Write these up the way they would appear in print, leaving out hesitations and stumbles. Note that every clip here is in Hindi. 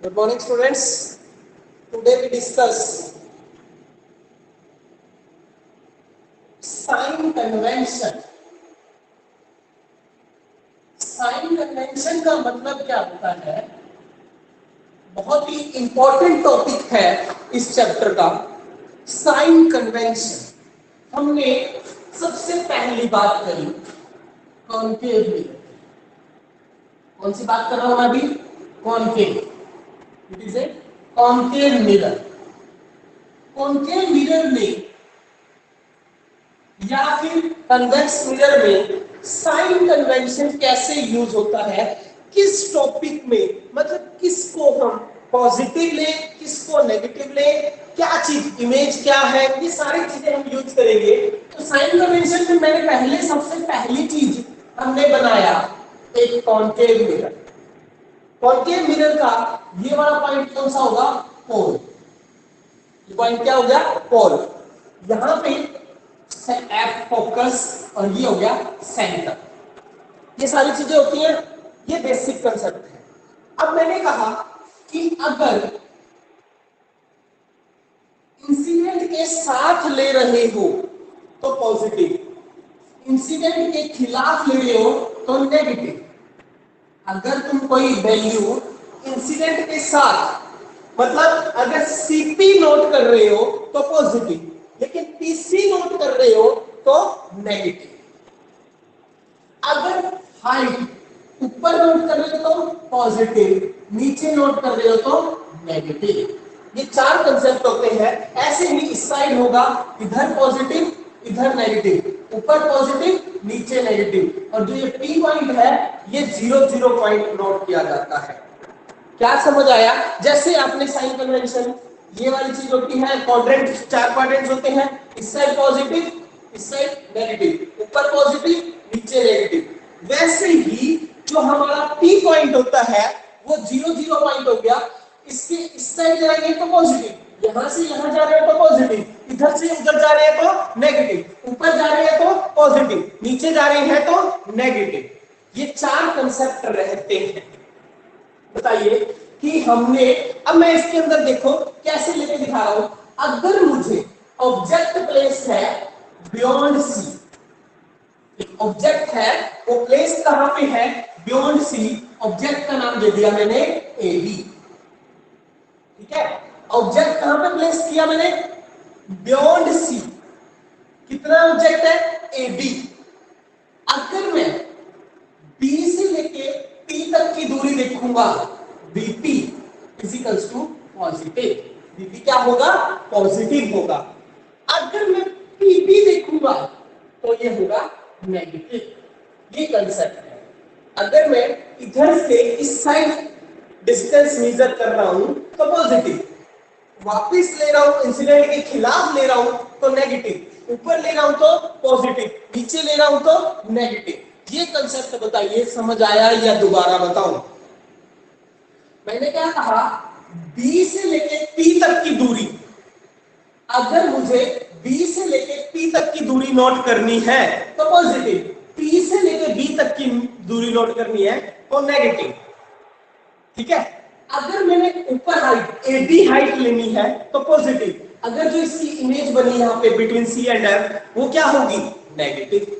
Good morning, students. Today we discuss sign convention. Sign convention का मतलब क्या होता है? बहुत ही इंपॉर्टेंट टॉपिक है इस चैप्टर का, साइन कन्वेंशन। हमने सबसे पहली बात करी कॉन्केव मिरर। कौन सी बात कर रहा हूं मैं अभी? Concave. It is a concave mirror. Concave mirror में या फिर कन्वेक्स मिरर में साइन कन्वेंशन कैसे यूज होता है, किस टॉपिक में, मतलब किसको हम पॉजिटिव लें, किसको नेगेटिव लें, क्या चीज इमेज क्या है, ये सारी चीजें हम यूज करेंगे। तो साइन कन्वेंशन में मैंने पहले सबसे पहली चीज हमने बनाया एक कॉन्केव मिरर। कॉन्केव मिरर का ये वाला पॉइंट कौन सा होगा? पोल। ये पॉइंट क्या हो गया? पोल। यहां पे एफ फोकस और ये हो गया सेंटर। ये सारी चीजें होती हैं, ये बेसिक कंसेप्ट है। अब मैंने कहा कि अगर इंसिडेंट के साथ ले रहे हो तो पॉजिटिव, इंसिडेंट के खिलाफ ले रहे हो तो नेगेटिव। अगर तुम कोई वैल्यू इंसिडेंट के साथ, मतलब अगर सीपी नोट कर रहे हो तो पॉजिटिव, लेकिन पीसी नोट कर रहे हो तो नेगेटिव। अगर हाइट ऊपर नोट कर रहे हो तो पॉजिटिव, नीचे नोट कर रहे हो तो नेगेटिव। ये चार कंसेप्ट होते हैं। ऐसे ही इस साइड होगा, इधर पॉजिटिव इधर नेगेटिव, ऊपर पॉजिटिव नीचे नेगेटिव, और जो ये पी पॉइंट है ये 0 पॉइंट नोट किया जाता है। क्या समझ आया? जैसे आपने साइन कन्वेंशन, ये वाली चीज होती है, क्वाड्रेंट, चार क्वाड्रेंट्स होते हैं, इस साइड पॉजिटिव इस साइड नेगेटिव, ऊपर पॉजिटिव नीचे नेगेटिव। वैसे ही जो हमारा पी पॉइंट होता है वो 0 पॉइंट हो गया। इसके इस साइड जाएंगे तो पॉजिटिव, यहां से यहां जा रहे हैं तो पॉजिटिव, इधर से उधर जा रहे हैं तो नेगेटिव, ऊपर जा रहे हैं तो पॉजिटिव, नीचे जा रहे हैं तो नेगेटिव। ये चार कंसेप्ट रहते हैं। बताइए कि हमने, अब मैं इसके अंदर देखो कैसे लेके दिखा रहा हूं। अगर मुझे ऑब्जेक्ट प्लेस है बियॉन्ड सी, ऑब्जेक्ट है वो प्लेस कहां पे है? बियॉन्ड सी। ऑब्जेक्ट का नाम दे दिया मैंने ए बी। ठीक है, ऑब्जेक्ट कहां पे प्लेस किया मैंने? Beyond C. कितना ऑब्जेक्ट है? A B. अगर मैं बी से लेके पी तक की दूरी देखूंगा, BP is equals to positive. BP क्या होगा? पॉजिटिव होगा। अगर मैं पीबी देखूंगा तो ये होगा नेगेटिव। ये कंसेप्ट है। अगर मैं इधर से इस साइड डिस्टेंस मेजर कर रहा हूं तो पॉजिटिव, वापिस ले रहा हूं इंसिडेंट के खिलाफ ले रहा हूं तो नेगेटिव, ऊपर ले रहा हूं तो पॉजिटिव, नीचे ले रहा हूं तो नेगेटिव। ये कंसेप्ट बताइए, समझ आया या दोबारा बताऊं? मैंने क्या कहा? बी से लेके पी तक की दूरी, अगर मुझे बी से लेके पी तक की दूरी नोट करनी है तो पॉजिटिव, पी से लेके बी तक की दूरी नोट करनी है तो नेगेटिव। ठीक है, अगर मैंने ऊपर हाइट ए बी हाइट लेनी है तो पॉजिटिव, अगर जो इसकी इमेज बनी यहां पे बिटवीन सी एंड एफ वो क्या होगी? नेगेटिव।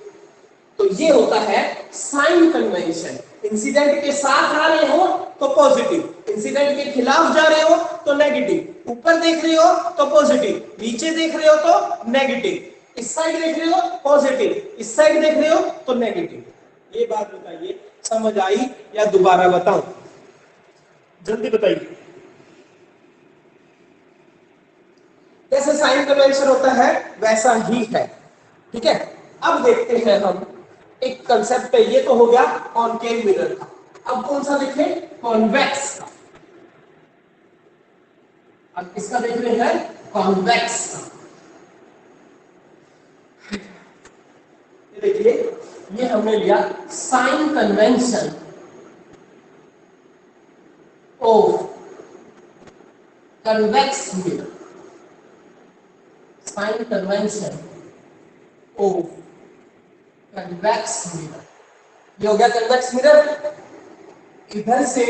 तो ये होता है साइन कन्वेंशन। इंसिडेंट के साथ आ रहे हो तो पॉजिटिव, इंसिडेंट के खिलाफ जा रहे हो तो नेगेटिव, ऊपर देख रहे हो तो पॉजिटिव, नीचे देख रहे हो तो नेगेटिव, इस साइड देख रहे हो पॉजिटिव, इस साइड देख रहे हो तो नेगेटिव। ये बात बताइए, समझ आई या दोबारा बताऊं? जल्दी बताइए। जैसे साइन कन्वेंशन होता है वैसा ही है। ठीक है, अब देखते हैं हम एक कंसेप्ट है। ये तो हो गया कॉनकेव मिरर का। अब कौन सा देखें? कॉन्वेक्स का। अब किसका देख रहे हैं? कॉन्वेक्स का। ये देखिए, ये हमने लिया sign convention of convex mirror. Sign convention of convex mirror. ये हो गया कन्वेक्स मिरर। इधर से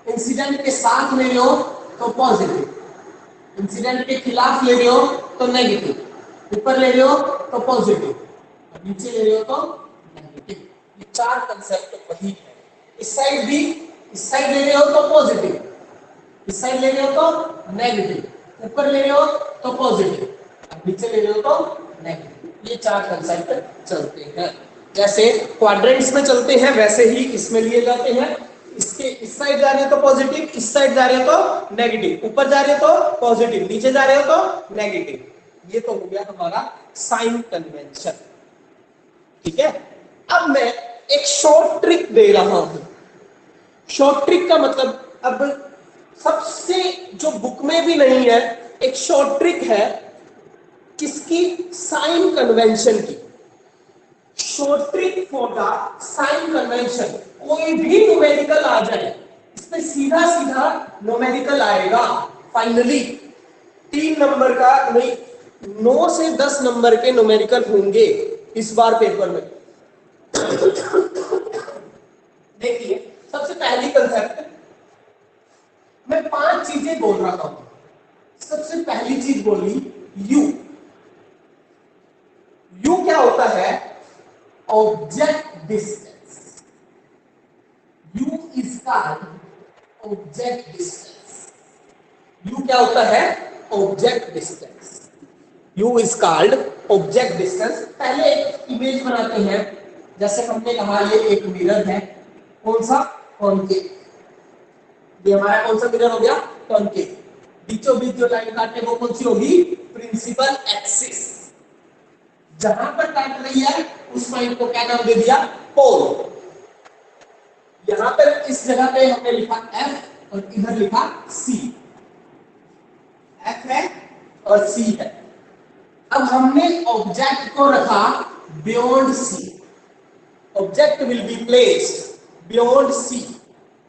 इंसिडेंट के साथ ले रहे हो तो पॉजिटिव, इंसिडेंट के खिलाफ ले रहे हो तो नेगेटिव, ऊपर ले रहे हो तो पॉजिटिव और नीचे ले रहे हो तो नेगेटिव। ये चार कंसेप्ट वही है। इस साइड भी, इस साइड ले रहे हो तो पॉजिटिव, इस साइड ले रहे हो तो नेगेटिव, ऊपर ले रहे हो तो पॉजिटिव और नीचे ले रहे हो तो नेगेटिव। ये चार कंसेप्ट चलते हैं। जैसे क्वाड्रेंट्स में चलते हैं वैसे ही इसमें लिए जाते हैं। इसके इस साइड जा रहे हो तो पॉजिटिव, इस साइड जा रहे हो तो नेगेटिव, ऊपर जा रहे हो तो पॉजिटिव, नीचे जा रहे हो तो नेगेटिव। ये तो हो गया हमारा साइन कन्वेंशन। ठीक है, अब मैं एक शॉर्ट ट्रिक दे रहा हूं। शॉर्ट ट्रिक का मतलब, अब सबसे जो बुक में भी नहीं है, एक शॉर्ट ट्रिक है किसकी? साइन कन्वेंशन की। Short trick for the sign convention. कोई भी न्यूमेरिकल आ जाए, इसमें सीधा सीधा न्यूमेरिकल आएगा। फाइनली 3 नंबर का नहीं, 9 से 10 नंबर के न्यूमेरिकल होंगे इस बार पेपर में। देखिए, सबसे पहली कंसेप्ट, मैं 5 चीजें बोल रहा हूं। सबसे पहली चीज बोली यू। यू क्या होता है? Object distance. You is called object distance. You क्या होता है? Object distance. You is called object distance. पहले एक इमेज बनाते हैं। जैसे हमने कहा ये एक मिरर है, कौन सा? कॉनकेव। ये हमारा कौन सा मिरर हो गया? कॉनकेव। बीचों बीच जो लाइन काटे वो कौन सी होगी? Principal axis. जहां पर काट रही है उस पॉइंट को क्या नाम दे दिया? पोल। यहां पर इस जगह पे हमने लिखा F और इधर लिखा C। F है और C है। अब हमने ऑब्जेक्ट को रखा beyond C। Object will be placed beyond C।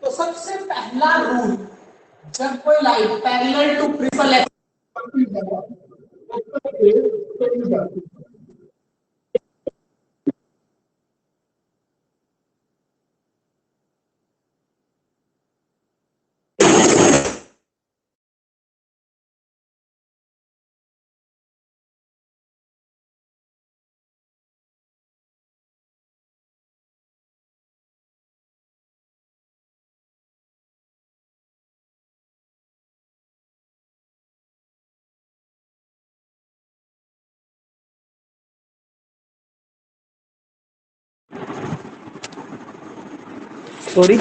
तो सबसे पहला रूल, जब कोई line parallel to principal axis, sorry,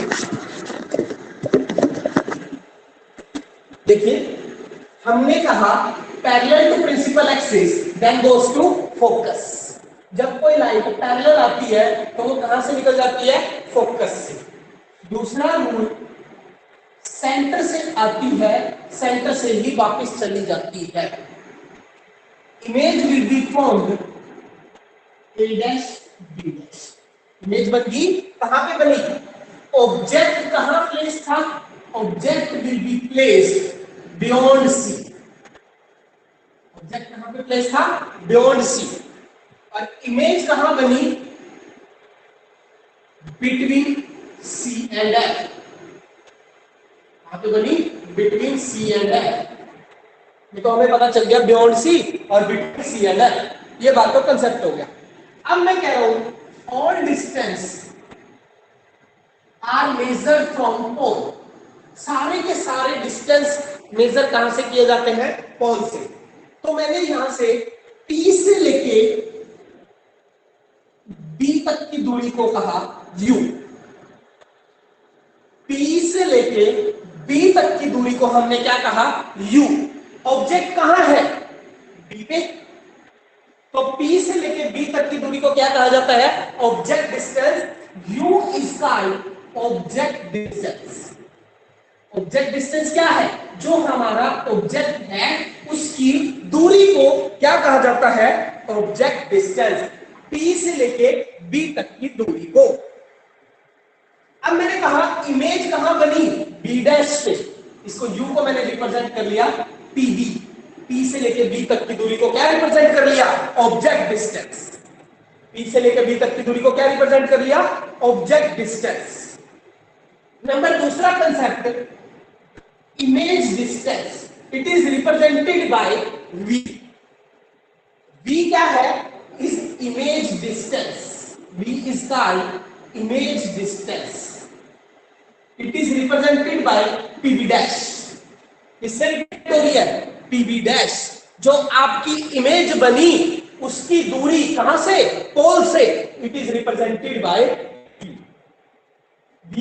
देखिए हमने कहा parallel to principal axis then goes to focus. जब कोई लाइन पैरेलल आती है तो वो कहां से निकल जाती है? फोकस से। दूसरा रूल, सेंटर से आती है, सेंटर से ही वापस चली जाती है। Image will be formed A dash B dash. Image बन गई, कहां पे बनी? ऑब्जेक्ट कहां प्लेस था? Object will be placed beyond C। Object कहां पे प्लेस था? Beyond C। और इमेज कहां बनी? Between C and F। कहां पे बनी? Between C and F। ये तो हमें पता चल गया, बियॉन्ड C और बिटवीन C एंड F। ये बात तो कंसेप्ट हो गया। अब मैं कह रहा हूं all distance are measured from pole. सारे के सारे डिस्टेंस मेजर कहां से किए जाते हैं? पोल से। तो मैंने यहां से P से लेके B तक की दूरी को कहा U। P से लेके B तक की दूरी को हमने क्या कहा? U। ऑब्जेक्ट कहां है? B पे। तो P से लेके B तक की दूरी को क्या कहा जाता है? Object distance. U is called object distance. Object distance क्या है? जो हमारा ऑब्जेक्ट है उसकी दूरी को क्या कहा जाता है? Object distance. P से लेके B तक की दूरी को। अब मैंने कहा इमेज कहां बनी? B डैश पे। इसको U को मैंने रिप्रेजेंट कर लिया PB। P से लेके B तक की दूरी को क्या रिप्रेजेंट कर लिया? Object distance. P से लेके B तक की दूरी को क्या रिप्रेजेंट कर लिया? Object distance. नंबर दूसरा concept image distance, it is represented bye v। v क्या है? Is image distance. v is called image distance. It is represented by pb dash. इससे वेक्टोरियल pb dash, जो आपकी इमेज बनी उसकी दूरी कहां से? पोल से। It is represented bye v।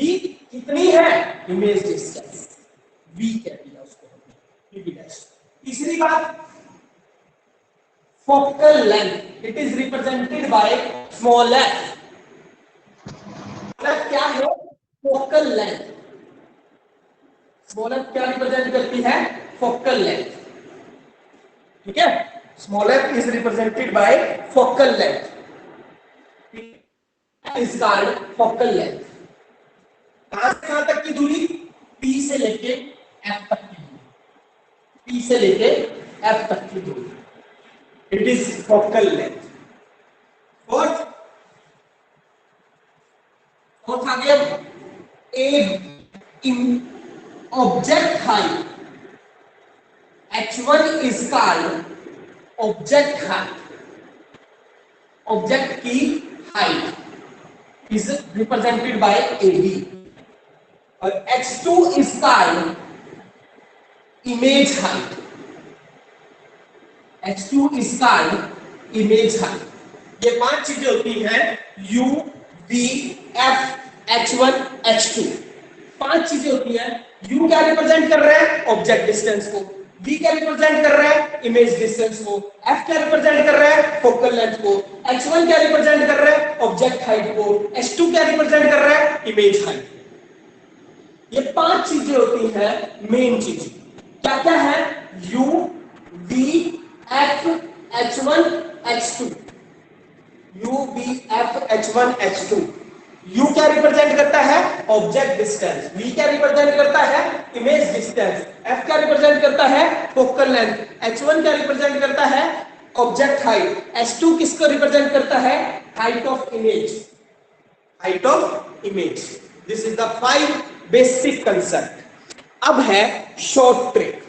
कितनी है? इमेज डिस्टेंस v कह दिया उसको pb dash। तीसरी बात focal length, it is represented by small f। क्या है? Focal length. स्मॉल f क्या रिप्रेजेंट करती है? Focal length. ठीक है, small f is represented bye focal length, is called focal length. कहां से कहां तक की दूरी? P से लेके F तक की दूरी, P से लेके F तक की दूरी, it is focal length. Fourth आ गया in object height, h1 is called object height. Object की height is represented by ab, और h2 is called image height. h2 is called image height. ये 5 चीजें होती हैं u v f h1 h2। 5 चीजें होती हैं। u क्या रिप्रेजेंट कर रहा है? ऑब्जेक्ट डिस्टेंस को। v क्या रिप्रेजेंट कर रहा है? इमेज डिस्टेंस को। f क्या रिप्रेजेंट कर रहा है? फोकल लेंथ को। h1 क्या रिप्रेजेंट कर रहा है? ऑब्जेक्ट हाइट को। h2 क्या रिप्रेजेंट कर रहा है? Image height. ये 5 चीजें होती हैं मेन चीजें। क्या क्या है? u v f h1 h2। u v f h1 h2। u क्या रिप्रेजेंट करता है? Object distance. v क्या रिप्रेजेंट करता है? Image distance. f क्या रिप्रेजेंट करता है? Focal length. h1 क्या रिप्रेजेंट करता है? Object height. h2 किसको रिप्रेजेंट करता है? Height of image. Height of image. This is the 5 basic concept. अब है शॉर्ट ट्रिक।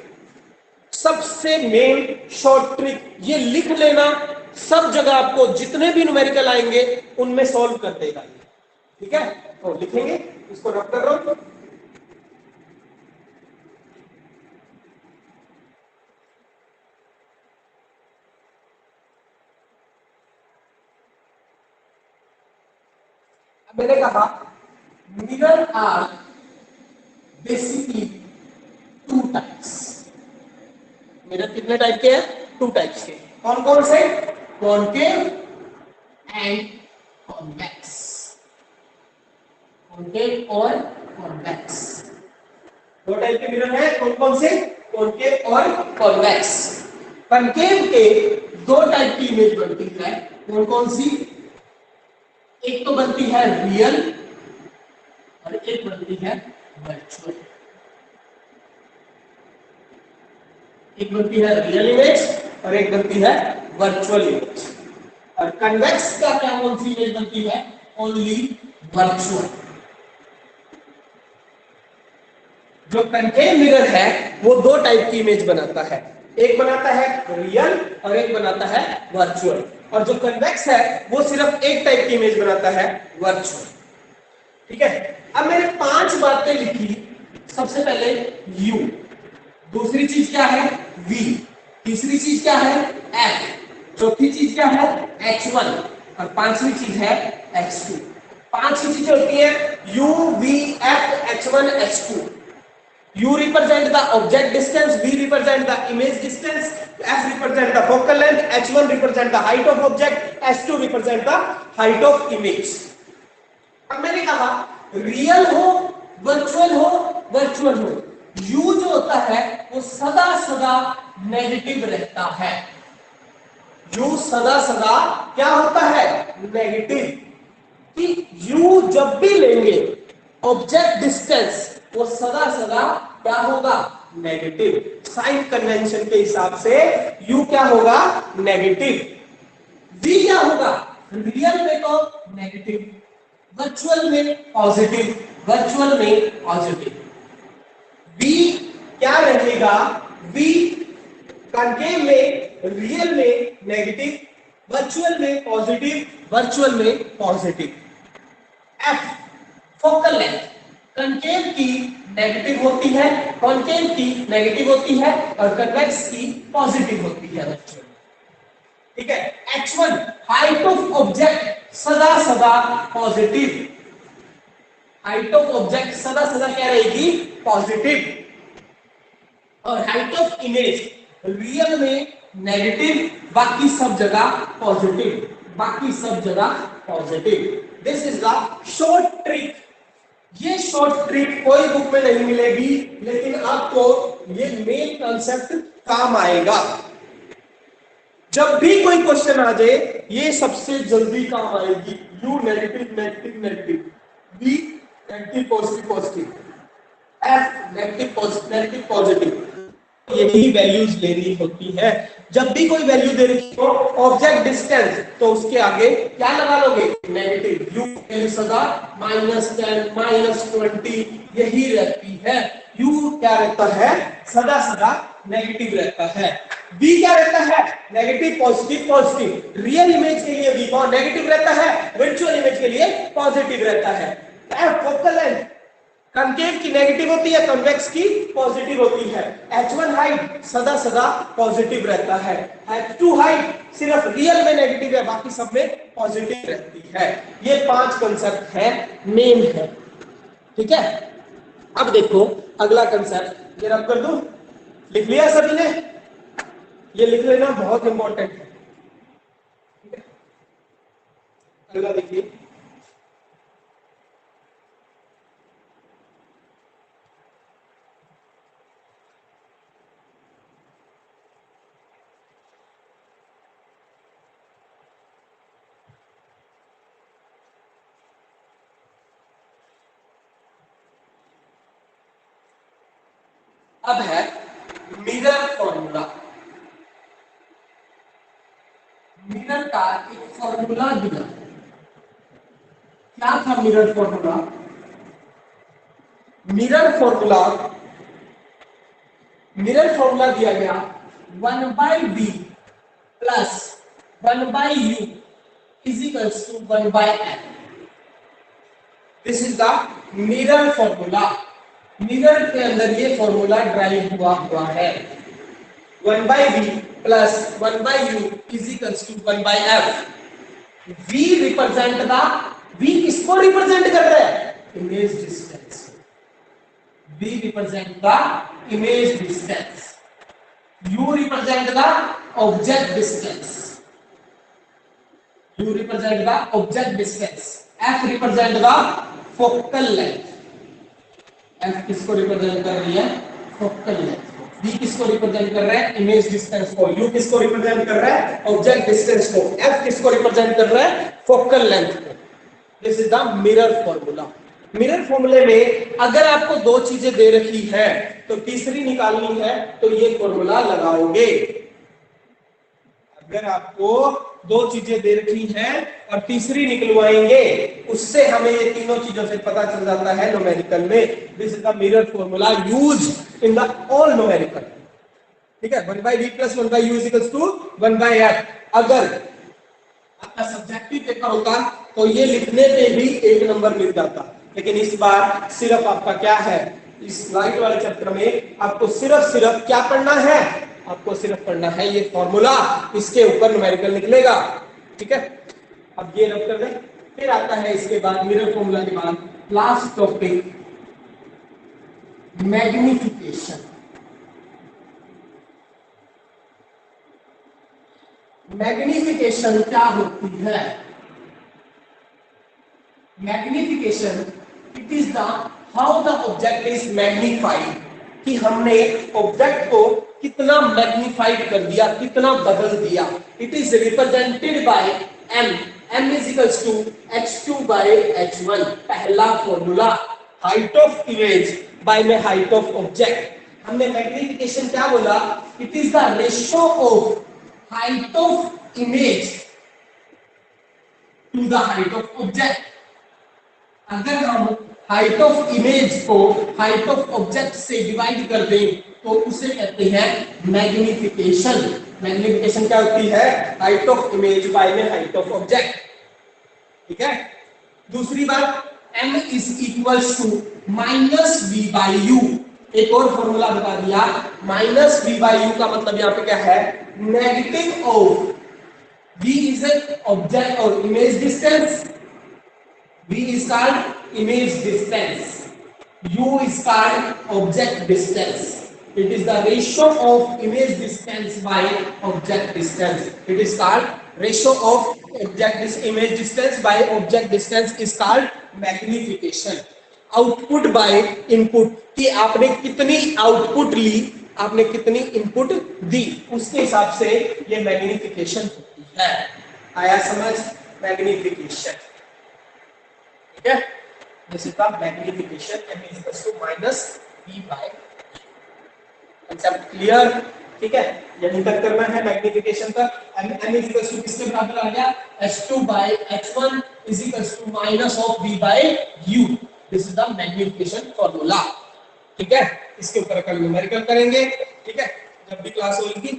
सबसे मेन शॉर्ट ट्रिक, ये लिख लेना, सब जगह आपको जितने भी न्यूमेरिकल आएंगे उनमें सॉल्व कर देगा। ठीक है, तो लिखेंगे, इसको रब कर रहा हूं। मैंने कहा mirror are basically 2 types. Mirror कितने टाइप के हैं? 2 टाइप्स के। कौन कौन से? Concave and convex. कॉनकेव और कॉन्वेक्स, 2 टाइप के मिरर हैं। कौन कौन से? कॉनकेव और कॉन्वेक्स। कॉनकेव के 2 टाइप की इमेज बनती है। कौन कौन सी? एक तो बनती है रियल और एक बनती है वर्चुअल। एक बनती है रियल इमेज और एक बनती है वर्चुअल इमेज। और कन्वेक्स का क्या कौन सी इमेज बनती है? Only virtual. जो कनकेव मिरर है वो 2 टाइप की इमेज बनाता है। एक बनाता है रियल और एक बनाता है वर्चुअल। और जो कन्वेक्स है वो सिर्फ एक टाइप की इमेज बनाता है, वर्चुअल। ठीक है, अब मैंने 5 बातें लिखी। सबसे पहले u, दूसरी चीज क्या है? v, तीसरी चीज क्या है? f, चौथी चीज क्या है? h1 और 5वीं चीज है h2। 5 ही चीजें होती है u v f h1 h2। u represent the object distance, v represent the image distance, f represent the focal length, h1 represent the height of object, h2 represent the height of image। अब मैंने कहा रियल हो, वर्चुअल हो, वर्चुअल हो, u जो होता है वो सदा सदा नेगेटिव रहता है। u सदा सदा क्या होता है? नेगेटिव। कि u जब भी लेंगे ऑब्जेक्ट डिस्टेंस वो सदा सदा क्या होगा? नेगेटिव। साइन कन्वेंशन के हिसाब से u क्या होगा? नेगेटिव। v क्या होगा? रियल में तो नेगेटिव, वर्चुअल में पॉजिटिव। वर्चुअल में पॉजिटिव। V क्या रहेगा, V कॉन्केव में, रियल में नेगेटिव, वर्चुअल में पॉजिटिव, वर्चुअल में positive. F focal length, concave की नेगेटिव होती है, कॉन्केव की नेगेटिव होती है और कन्वेक्स की पॉजिटिव होती है वर्चुअल। ठीक है। H1 हाइट ऑफ ऑब्जेक्ट सदा सदा पॉजिटिव, हाइट ऑफ ऑब्जेक्ट सदा सदा क्या रहेगी, पॉजिटिव। और हाइट ऑफ इमेज रियल में नेगेटिव, बाकी सब जगह पॉजिटिव, बाकी सब जगह positive. This is the short trick. ये शॉर्ट ट्रिक कोई बुक में नहीं मिलेगी, लेकिन आपको ये मेन कंसेप्ट काम आएगा। जब भी कोई क्वेश्चन आ जाए ये सबसे जल्दी काम आएगी। U negative negative negative, B negative positive positive, F negative positive negative positive, यही वैल्यूज लेनी होती है। जब भी कोई वैल्यू दे रखी हो ऑब्जेक्ट डिस्टेंस, तो उसके आगे क्या लगा लोगे, नेगेटिव। यू वैल्यू सदा -10 -20 यही रहती है। यू क्या रहता है, सदा सदा नेगेटिव रहता है। बी क्या रहता है, negative positive positive. Real image के लिए बी नेगेटिव रहता है, वर्चुअल इमेज के लिए पॉजिटिव रहता है। एफ फोकल लेंथ, कॉन्केव की नेगेटिव होती है, कन्वेक्स की पॉजिटिव होती है। H1 हाइट सदा सदा पॉजिटिव रहता है। H2 हाइट सिर्फ रियल में नेगेटिव है, बाकी सब में पॉजिटिव रहती है। ये 5 कंसेप्ट है, मेन है। ठीक है। अब देखो अगला कंसेप्ट, ये रब कर दूं, लिख लिया सभी ने, ये लिख लेना बहुत इंपॉर्टेंट है। ठीक है, अगला देखिए, अब है मिरर फॉर्मूला। मिरर का एक फॉर्मूला दिया, क्या था मिरर फॉर्मूला? मिरर फॉर्मूला दिया गया 1/b plus 1/u is equals to 1/f। This is the mirror formula. Mirror के अंदर ये फॉर्मूला ड्राइव हुआ है। 1/b plus 1/u is equals to 1/f। v represent the, v किसको रिप्रेजेंट कर रहा है, image distance. v represent the image distance, u represent the object distance, u represent the object distance, f represent the focal length. f किसको रिप्रेजेंट कर रही है, फोकल लेंथ। v किसको रिप्रेजेंट कर रहा है, इमेज डिस्टेंस को। u किसको रिप्रेजेंट कर रहा है, ऑब्जेक्ट डिस्टेंस को। f किसको रिप्रेजेंट कर रहा है, फोकल लेंथ को। This is the mirror formula. Mirror फॉर्मूले में अगर आपको दो चीजें दे रखी है तो तीसरी निकालनी है, तो ये फॉर्मूला लगाओगे। अगर आपको दो चीजें दे रखी हैं और तीसरी निकलवाएंगे, उससे हमें ये तीनों चीजों से पता चल जाता है न्यूमेरिकल में। This is the mirror formula used in the all numerical. ठीक है, 1/d plus 1/u is equals to 1/f। अगर आपका सब्जेक्टिव पेपर होता तो ये लिखने पे भी 1 नंबर मिल जाता, लेकिन इस बार सिर्फ आपका क्या है, इस लाइट वाले चैप्टर में आपको सिर्फ क्या पढ़ना है, आपको सिर्फ पढ़ना है ये फॉर्मूला, इसके ऊपर न्यूमेरिकल निकलेगा। ठीक है, अब ये रब कर दें। फिर आता है इसके बाद मिरर फॉर्मूला के बाद लास्ट टॉपिक, मैग्निफिकेशन। मैग्निफिकेशन क्या होती है? Magnification it is the how the object is magnified, कि हमने ऑब्जेक्ट को कितना मैग्निफाइड कर दिया, कितना बदल दिया। It is represented by m, m is equals to h2 by h1। पहला formula, height of image by में हाइट ऑफ ऑब्जेक्ट। हमने मैग्निफिकेशन क्या बोला, it is the ratio of height of image to the height of object। अगर हम हाइट ऑफ इमेज को हाइट ऑफ ऑब्जेक्ट से डिवाइड कर दें तो उसे कहते हैं मैग्निफिकेशन। मैग्निफिकेशन क्या होती है? हाइट ऑफ इमेज बाय में हाइट ऑफ ऑब्जेक्ट। ठीक है। दूसरी बात, m is equals to minus V by U. एक और फॉर्मूला बता दिया, माइनस वी बाई यू का मतलब यहां पे क्या है? Negative of v is an object और image distance, v is called image distance, u is called object distance. It is the ratio of image distance by object distance. It is called ratio of image distance by object distance is called magnification. Output by input, कि आपने कितनी आउटपुट ली, आपने कितनी इनपुट दी, उसके हिसाब से ये मैग्निफिकेशन होती है। आया समझ? मैग्निफिकेशन। ठीक है, this is the magnification m is equal to minus v by। Concept clear? ठीक है, यहीं तक करना है मैग्निफिकेशन तक। m is equal to किसके बराबर आ गया? h2 by h1 is equal to minus of v by u। This is the magnification formula. ठीक है, इसके ऊपर कल न्यूमेरिकल करेंगे। ठीक है, जब भी क्लास होगी